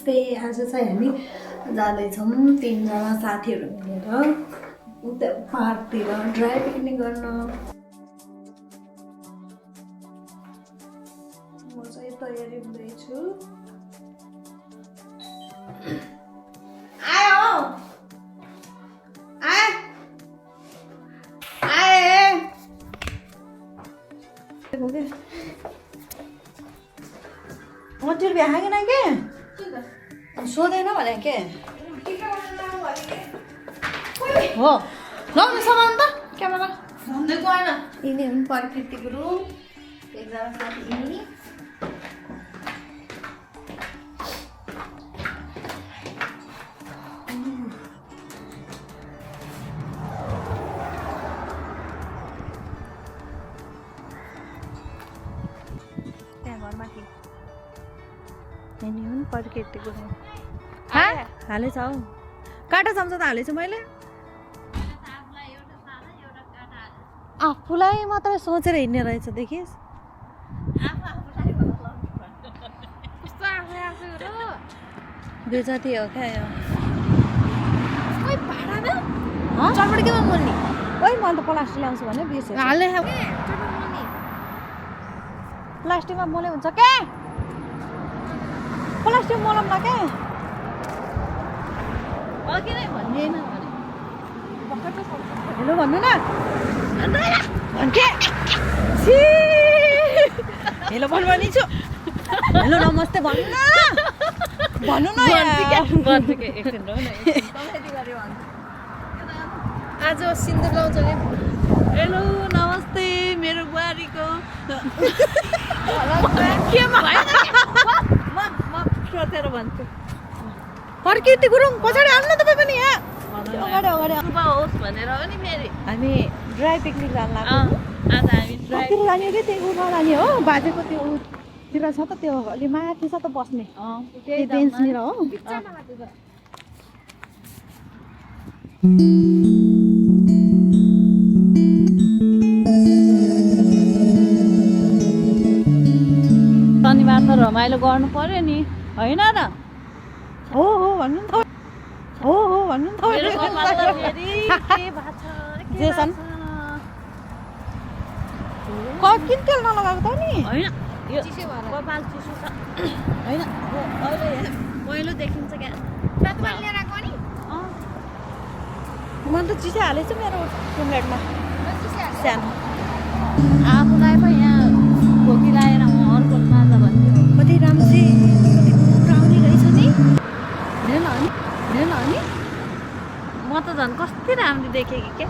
नमस्ते। आज चाहिँ हामी जाँदैछौँ 3 जना साथीहरू मिलेर उता पार्कतिर ड्राई पिकनिक गर्न। म चाहिँ तयारी हुँदैछु। मटर भी आएंगे ना के सोधेन भने के हो लाउनु सामान त क्यामेरा भन्दै गएन। यिनी हुन् प्रकृति गुरुङ, एकजना साथी यिनी। त्यहाँ घरमाथि यिनी हुन् प्रकृति गुरुङ। हालेछ हौ, काँटा चम्चा त हालेछु मैले। आफूलाई मात्रै सोचेर हिँड्ने रहेछ देखिस्। बेजती हो क्या यो। चटपटी के मोल्ने? ओइ मैले त प्लास्टिक ल्याउँछु भने बिर्सेँ। हाल्ने प्लास्टिकमा मोले हुन्छ के? प्लास्टिक मोलम न के? अघि नै भन्दैन भने हेलो भन्नु न। हेलो भन्नु भने छु। हेलो नमस्ते भन्नु न। भन्नु न आज सिन्दुर लाउँछ नि। हेलो नमस्ते मेरो बुहारीको म सोचेर भन्छु। प्रकृति गुरुङ पछाडि आउनु न तपाईँ पनि यहाँ। अगाडि अगाडि होस् भनेर हो नि। फेरि हामी ड्राई पिकनिक जान लाग्छौँ। आज हामी ड्राइतिर लाने कि त्यही उठा लाने हो। बाजेको त्यो उतिर छ त, त्यो अलि माथि छ त बस्ने त्यही बेन्चनिर हो। शनिबार त रमाइलो गर्नु पर्यो नि, होइन र? हो हो भन्नु नि त। हो हो भन्नु नि त। जेसन किन तेल नलगाएको त नि? होइन यो कपाल चिसो छ। होइन अहिले पहिलो देखिन्छ क्या। मैले त चिसो हालेछु मेरो प्लेटमा सानो। आफूलाई पो यहाँ खोकी लगाएर अर्को माजा भन्थ्यो। कति राम्रो आउने रहेछ नि। नि म त झन् कति राम्रो देखेँ कि क्या।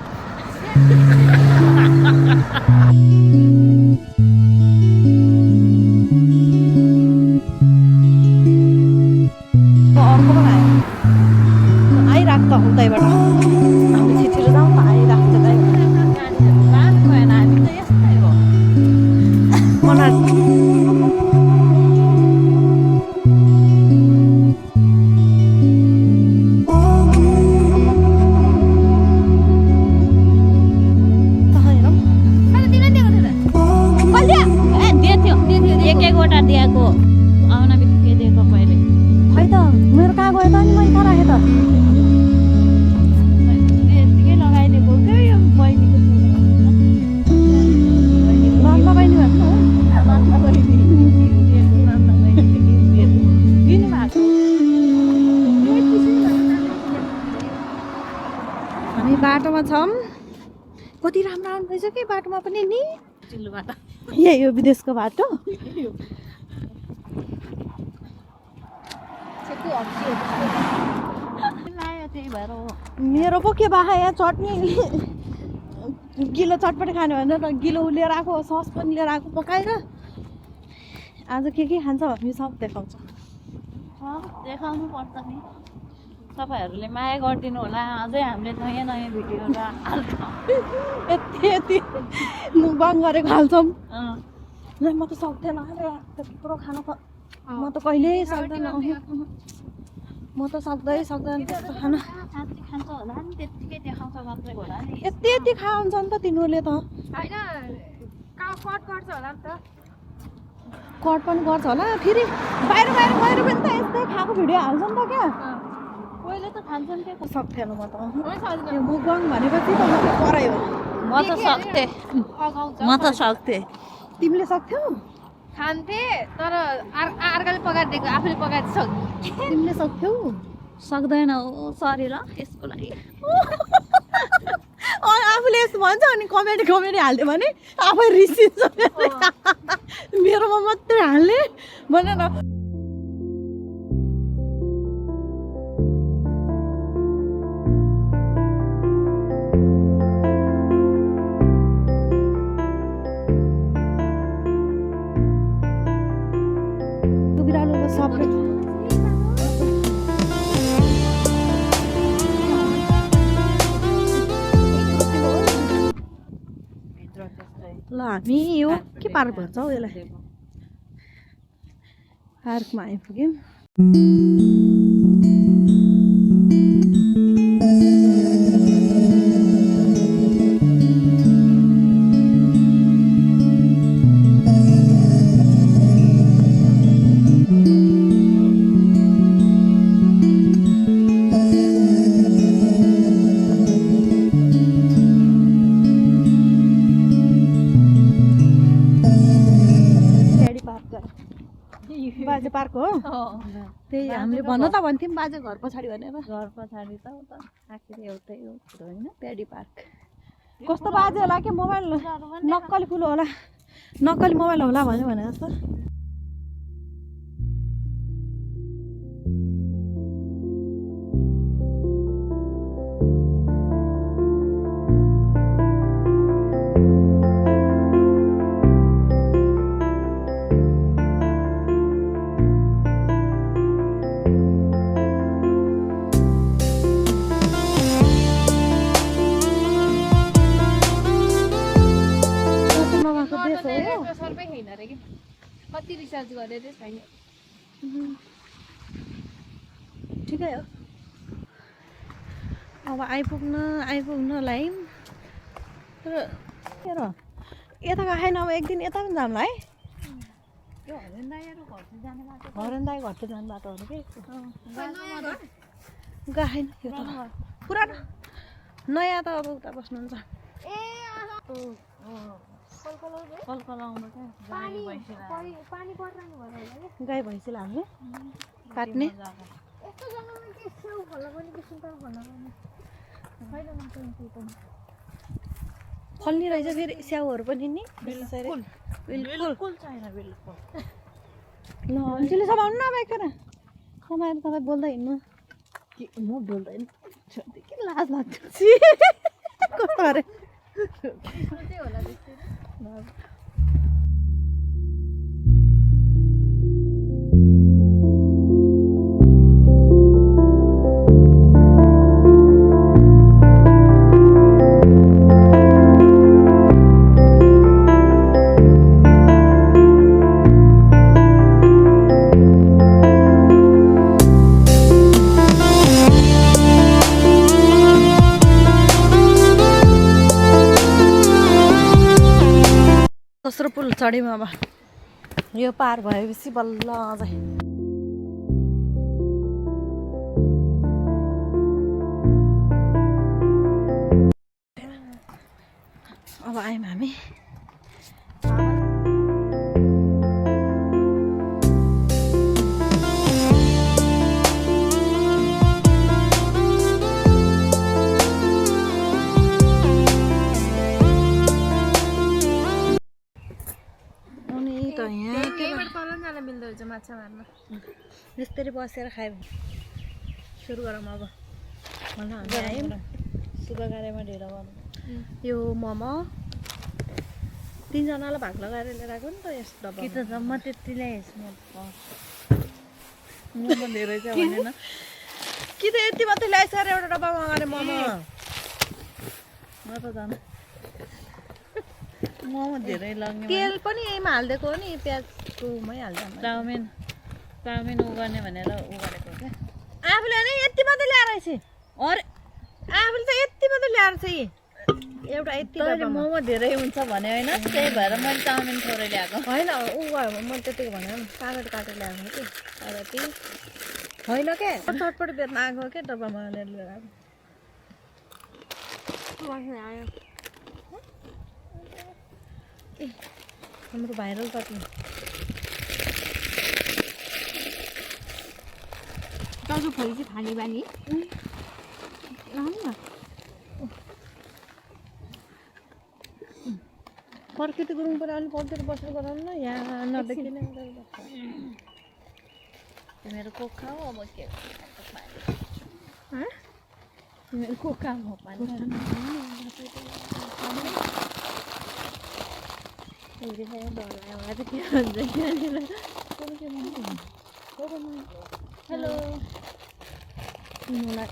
अर्को पो आयो आइरहेको त उतैबाट। हामी छिटो जाउँ न, आइरहेको छ भएन। हामी त यस्तै हो। एकवटा दिएको आउन बित्तिकै दिएको पहिले। खै त मेरो कहाँ गयो त नि? मैले कहाँ राखेँ त? यतिकै लगाइदिएको क्या यो बहिनीको। नन्दा बहिनी भन्नु हामी बाटोमा छौँ। कति राम्रो आउनु रहेछ कि बाटोमा पनि नि। चिल्लो बाटो यही हो विदेशको बाटो। मेरो पो के बाखा यहाँ चटनी गिलो चटपटी खाने भनेर त गिलो लिएर आएको, सस पनि लिएर आएको पकाएर। आज के खान्छ हामी सब देखाउँछ। देखाउनु पर्छ नि। तपाईँहरूले माया गरिदिनु होला। अझै हामीले नयाँ नयाँ भिडियोहरू हाल्छ। यति मुखबाङ गरेको हाल्छौँ। म त सक्दैन त्यत्रो खान त। म त कहिल्यै सक्दैन। म त सक्दैन त्यस्तो खान। खान्छ होला नि, त्यत्तिकै देखाउँछ मात्रै होला नि। यति खान्छ नि त तिनीहरूले त। होइन कट गर्छ होला नि त। कट पनि गर्छ होला फेरि बाहिर बाहिर गएर पनि त यस्तै खाएको भिडियो हाल्छ नि त क्या पहिले त खान्छन् के सक्थेन म त त्यो मुगबङ भनेपछि त म परायो म त सक्थेँ म त सक्थेँ तिमीले सक्थ्यौ खान्थे तर अर्काले पकाएर दिएको आफूले पकाएर सक्थ्यो तिमीले सक्थ्यौ सक्दैन हो सरी ल यसको लागि आफूले यस्तो भन्छ अनि कमेडी हाल्दियो भने आफै रिसिन्छ मेरोमा मात्रै हाल्ने भनेर बिरालोको सबै ल हामी यो के पार्क भन्छ हौ यसलाई पार्कमा आइपुग्यौँ बाजे पार्क हो त्यही हामीले भन्न त भन्थ्यौँ बाजे घर पछाडि भनेर घर पछाडि त आखिर एउटै हो होइन प्याडी पार्क कस्तो बाजे होला के मोबाइल नक्कली फुल होला नक्कली मोबाइल होला भन्यो भने जस्तो कति रिसर्च गरेर छैन ठिकै हो अब आइपुग्न लाइन तर हेर यता खाएन अब एक दिन यता पनि जाम्ला है हरेन दाई घर त जानु बाटो हो कि गएन यो त पुरानो नयाँ त अब उता बस्नुहुन्छ गाई भैँसीलाई हाल्ने काट्ने फल्ने रहेछ फेरि स्याउहरू पनि नि बिल्कुल ल अन्जुली समाउनु न अब एकखेर समाएर तपाईँ बोल्दै हिँड्नु के म बोल्दैन के लाज लाग्छ कस्तो अरे दोस्रो पुल चढ्यौँ अब यो पार भएपछि बल्ल अझै अब आयौँ हामी माछा मार्न यस्तरी बसेर खायौँ सुरु गरौँ अब भन्नु हामी आयौँ शुभ कार्यमा ढिलो गर्नु यो मोमो तिनजनालाई भाग लगाएर लिएर आएको नि त यस डब्बा कि त जम्मा त्यति ल्याएँ मोमो धेरै चाहिँ भनेन कि त यति मात्रै ल्याएछ अरे एउटा डब्बामा अगाडि मोमो म त जानु मोमो धेरै लाग्ने तेल पनि यहीमा हालिदिएको हो नि प्याजकोमै हाल्दा चाउमिन उ गर्ने भनेर उ गरेको क्या आफूले नि यति मात्रै ल्याएर रहेछ अरे आफूले त यति मात्रै ल्याएर चाहिँ एउटा यति तैँले डब्बामा मोमो धेरै हुन्छ भने होइन त्यही भएर मैले चाउमिन थोरै ल्याएको होइन ऊ गयो मैले त्यतिको भनेर कागज काटेर ल्याएको कि कागती होइन के चटपट बेच्न आएको के डब्बामा लिएर आएको आयो ए हाम्रो भाइरल चटनी दाजु फरी चाहिँ खाने बानी फर्केत गुरुङ पनि अलिक पढ्दै बसेर गराउनु न यहाँ नदेखिने तिमीहरू कोक खाऊ अब के मेरो कोक काम हो पानी हेलो मलाई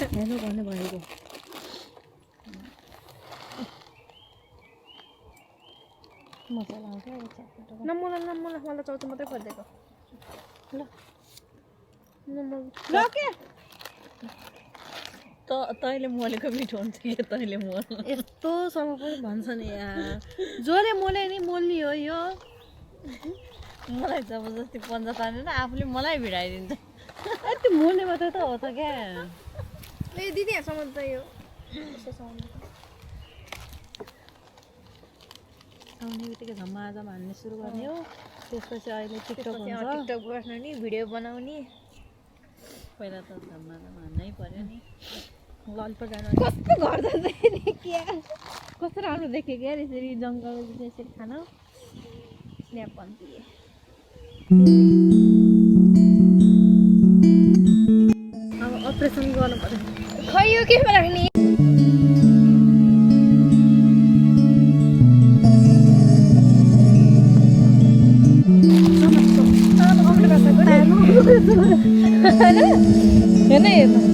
हेर्नु भन्ने भनेको मसला आउँछ नमोला मलाई चौथो मात्रै परिदिएको ल के तैँले मोलेको मिठो हुन्छ कि तैँले मोल यस्तोसँग पनि भन्छ नि यहाँ जसले मोले नि मोल्ने हो यो मलाई जबरजस्ती पन्जा तानेर आफूले मलाई भिडाइदिन्छ त्यो मोल्ने मात्रै त हो त क्या ए दिदी यहाँसम्म त यो आउने बित्तिकै झम्माझम हान्ने सुरु गर्ने हो त्यसपछि अहिले टिकटक हुन्छ टिकटक गर्नु नि भिडियो बनाउने पहिला त झम्माझम हान्नै पर्यो नि ललिपप जानु कस्तो घर जान्छ नि क्या कस्तो राम्रो देख्यो क्या यसरी जङ्गल यसरी खान स्न्याप भन्थे अब अपरेसन गर्नु पर्यो खै यो के लाग्ने हेर्न हेर्नु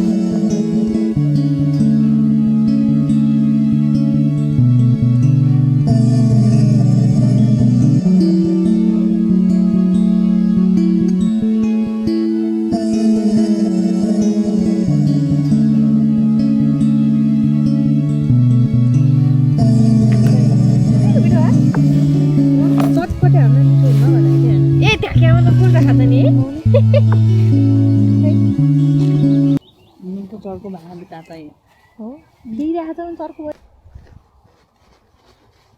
चटपटे हाल्न मिठो हुन्न भनेर क्या ए त्यहाँ क्यामा त पुरा खाँदैन नि निको चर्को भाँडा बितातै हो दिइरहेको छ भने चर्को भयो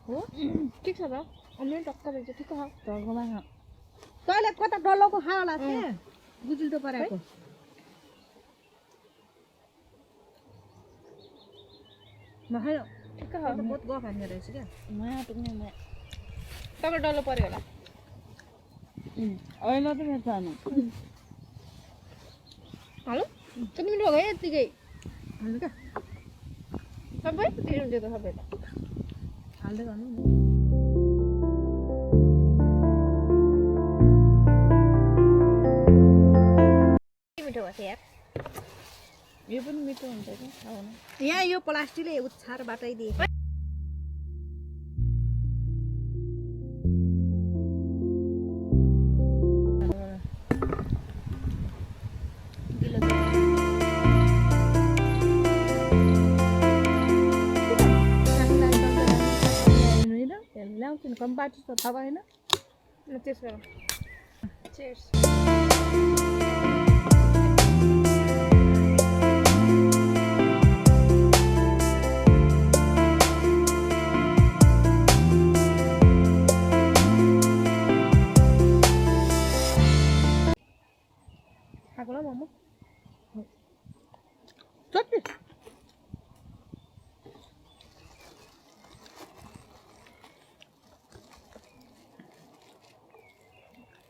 हो ठिक छ त अलि टक्क रहेछ ठिक छ चर्कोमा तैँले कता डल्लोको खा होला क्या गुजिल्दो परेको नखायो ठिक छ बहुत गफ हान्ने रहेछ क्या माया टुक्ने माया तपाईँ डल्लो पऱ्यो होला अहिले त मेरो सानो हेलो कति मिनट भयो यत्तिकै हाल्नु क्या सबै धेरै हुन्छ त सबै त हाल्दै गर्नु नि मिठो भएको यार यो पनि मिठो हुन्छ कि खाउन यहाँ यो प्लास्टिकले उछार बाटाइदिए ल्याउँछु कम बाटो त थाहा भएन त्यसो चेयर्स खाएको ल मोमो चट्नी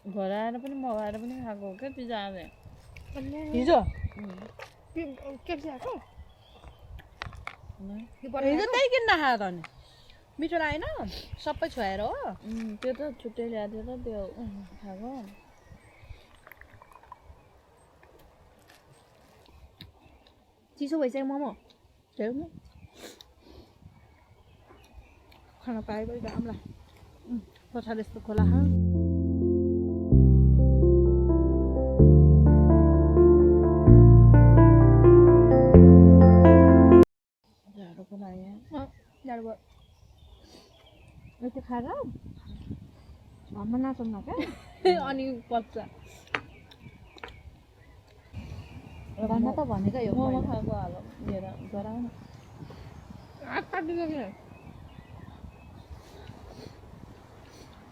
घर आएर पनि मगाएर पनि खाएको हो क्या पिज्जा आज हिजो केप्सी आएको हिजो त्यही किन्न खायो त अनि मिठो लागेन सबै छोएर हो त्यो त छुट्टै ल्याएको थियो त त्यो खाएको चिसो भइसक्यो मोमो हेर्नु खान पाए पनि राम्रा पछाडि यस्तो खोला खा झाडो पनि आयो जाडो भयो यति खाएर घरमा नाचौँ क्या अनि पच्छ भन्न त भनेको यो मोमो पहिला। खाएको हाल लिएर गराउन काटिसकेर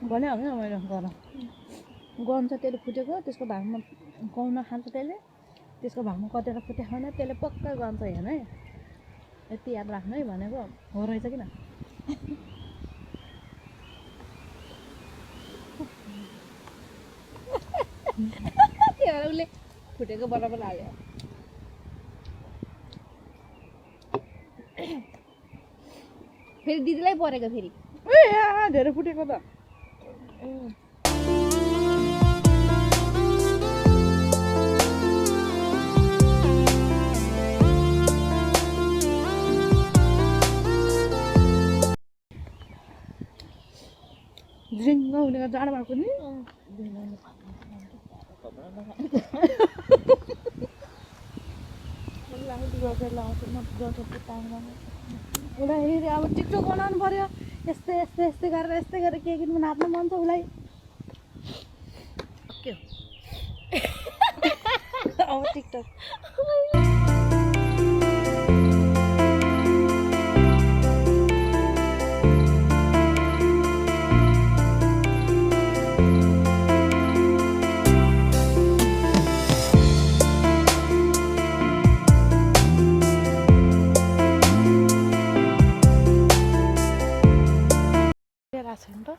भने हो क्या मैले गर गहुँ चाहिँ त्यसले फुटेको त्यसको भागमा गहुँ नखान्छ त्यसले त्यसको भागमा कतिवटा फुटे खाने त्यसले पक्का गन्छ हेर्नु है यति याद राख्नु है भनेको हो रहेछ किन त्यही भएर उसले फुटेको बराबर हाल्यो फेरि दिदीलाई परेको फेरि ए धेरै फुटेको त झिङ्ग हुने जाडो भएको नि उसलाई फेरि अब टिकटक बनाउनु पर्यो यस्तै यस्तै यस्तै गरेर के किन्नु नाच्नु मन छ उसलाई के हो अब टिकटक छैन त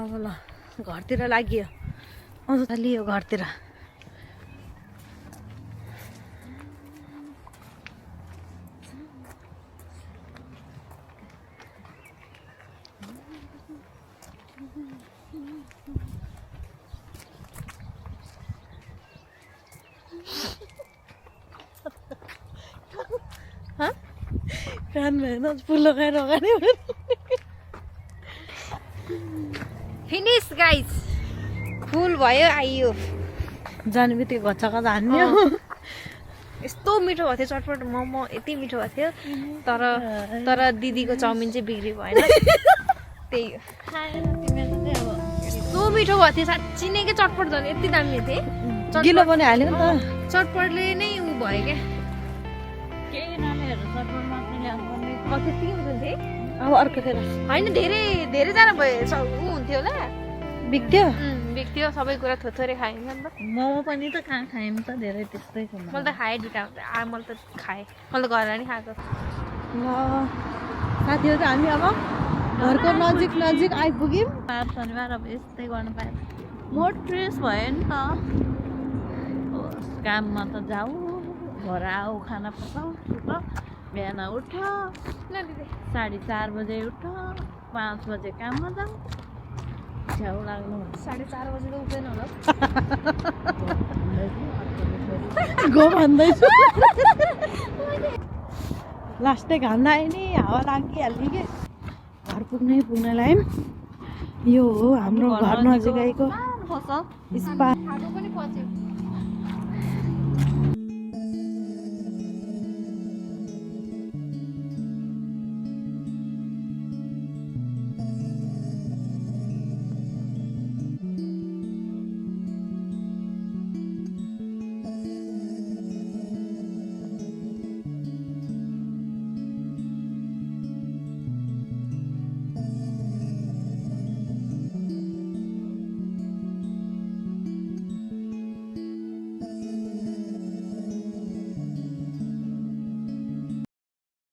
अब ल घरतिर लाग्यो अझ लियो घरतिर कान भएन फुल लगाएर अगाडि फिनिस गाइस फुल भयो आइयो जाने बित्तिकै घच्चाको हान्ने यस्तो मिठो भएको थियो चटपट मोमो यति मिठो भएको थियो तर दिदीको चाउमिन चाहिँ बिग्री भएन त्यही हो यस्तो मिठो भएको थियो साँच्ची नै के चटपट झन् यति दामी थिए गिलो पनि हाल्यो नि त चटपटले नै उ भयो क्या केही नानीहरू चटपट मात्रै ल्याउनुपर्ने त्यतिकै हुन्थ्यो अब अर्को फेर होइन धेरैजना भयो ऊ हुन्थ्यो होला बिग्थ्यो बिग्थ्यो सबै कुरा थोरै खाइन्छ नि त मोमो पनि त कहाँ खायौँ त धेरै त्यस्तै छ मैले त खाएँ दुइटा मैले त खाएँ मैले त घरमा नि खाएको ल साथीहरू हामी अब घरको नजिक आइपुग्यौँ शनिबार अब यस्तै गर्नु पाएँ मोड फ्रेस भयो नि त काममा त जाऊ घर आऊ खाना पकाऊ सुत बिहान उठ 4:30 बजे उठ 5 बजे काममा जाऊ छ्याउ लाग्नु 4:30 बजे त उठ्दैन होला गो भन्दैछु लास्टै घाम लाग्यो नि हावा लागिहाल्यो कि घर पुग्नलाई यो हो हाम्रो घर नजिकैको स्पा पनि पच्यो